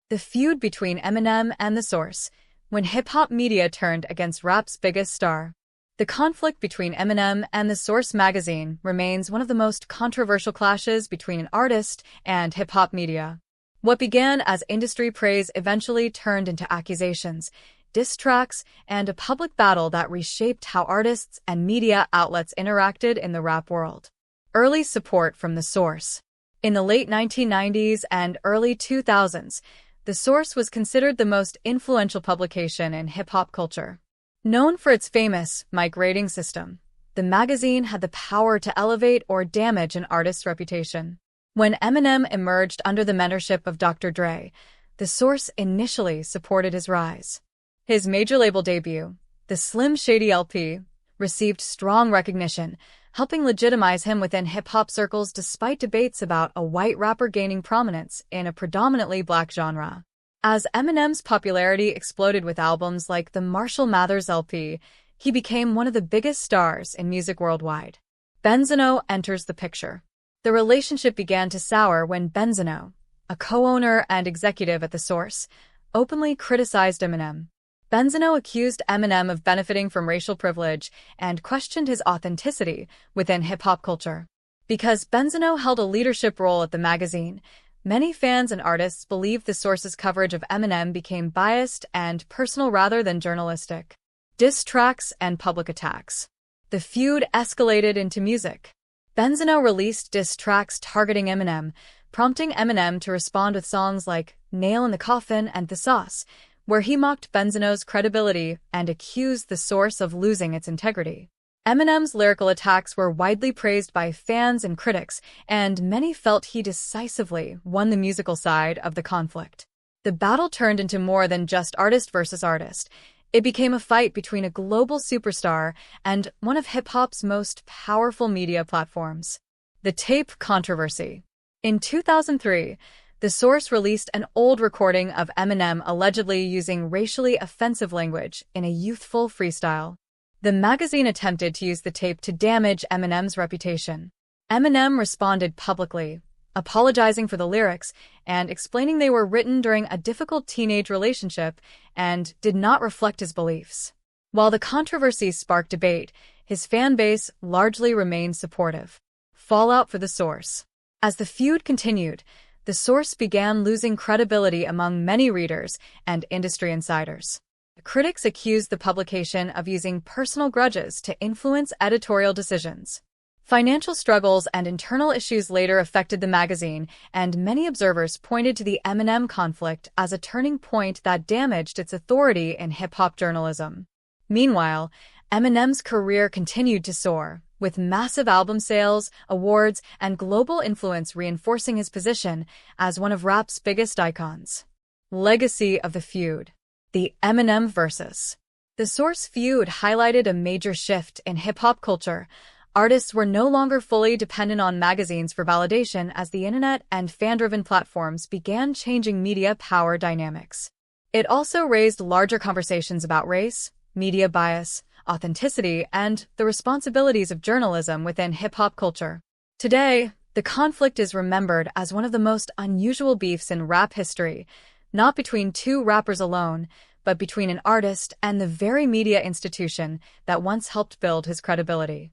The feud between Eminem and The Source, when hip-hop media turned against rap's biggest star. The conflict between Eminem and The Source magazine remains one of the most controversial clashes between an artist and hip-hop media. What began as industry praise eventually turned into accusations, diss tracks, and a public battle that reshaped how artists and media outlets interacted in the rap world. Early support from The Source. In the late 1990s and early 2000s, The Source was considered the most influential publication in hip-hop culture. Known for its famous mic rating system, the magazine had the power to elevate or damage an artist's reputation. When Eminem emerged under the mentorship of Dr. Dre, The Source initially supported his rise. His major label debut, the Slim Shady LP, received strong recognition, helping legitimize him within hip-hop circles despite debates about a white rapper gaining prominence in a predominantly black genre. As Eminem's popularity exploded with albums like the Marshall Mathers LP, he became one of the biggest stars in music worldwide. Benzino enters the picture. The relationship began to sour when Benzino, a co-owner and executive at The Source, openly criticized Eminem. Benzino accused Eminem of benefiting from racial privilege and questioned his authenticity within hip-hop culture. Because Benzino held a leadership role at the magazine, many fans and artists believed The Source's coverage of Eminem became biased and personal rather than journalistic. Diss tracks and public attacks. The feud escalated into music. Benzino released diss tracks targeting Eminem, prompting Eminem to respond with songs like Nail in the Coffin and The Sauce, where he mocked Benzino's credibility and accused The Source of losing its integrity. Eminem's lyrical attacks were widely praised by fans and critics, and many felt he decisively won the musical side of the conflict. The battle turned into more than just artist versus artist. It became a fight between a global superstar and one of hip-hop's most powerful media platforms. The tape controversy. In 2003, The Source released an old recording of Eminem allegedly using racially offensive language in a youthful freestyle. The magazine attempted to use the tape to damage Eminem's reputation. Eminem responded publicly, apologizing for the lyrics and explaining they were written during a difficult teenage relationship and did not reflect his beliefs. While the controversy sparked debate, his fan base largely remained supportive. Fallout for The Source. As the feud continued, The Source began losing credibility among many readers and industry insiders. Critics accused the publication of using personal grudges to influence editorial decisions. Financial struggles and internal issues later affected the magazine, and many observers pointed to the Eminem conflict as a turning point that damaged its authority in hip-hop journalism. Meanwhile, Eminem's career continued to soar, with massive album sales, awards, and global influence reinforcing his position as one of rap's biggest icons. Legacy of the feud. The Eminem vs. The Source feud highlighted a major shift in hip-hop culture. Artists were no longer fully dependent on magazines for validation as the internet and fan-driven platforms began changing media power dynamics. It also raised larger conversations about race, media bias, authenticity, and the responsibilities of journalism within hip-hop culture. Today, the conflict is remembered as one of the most unusual beefs in rap history, not between two rappers alone, but between an artist and the very media institution that once helped build his credibility.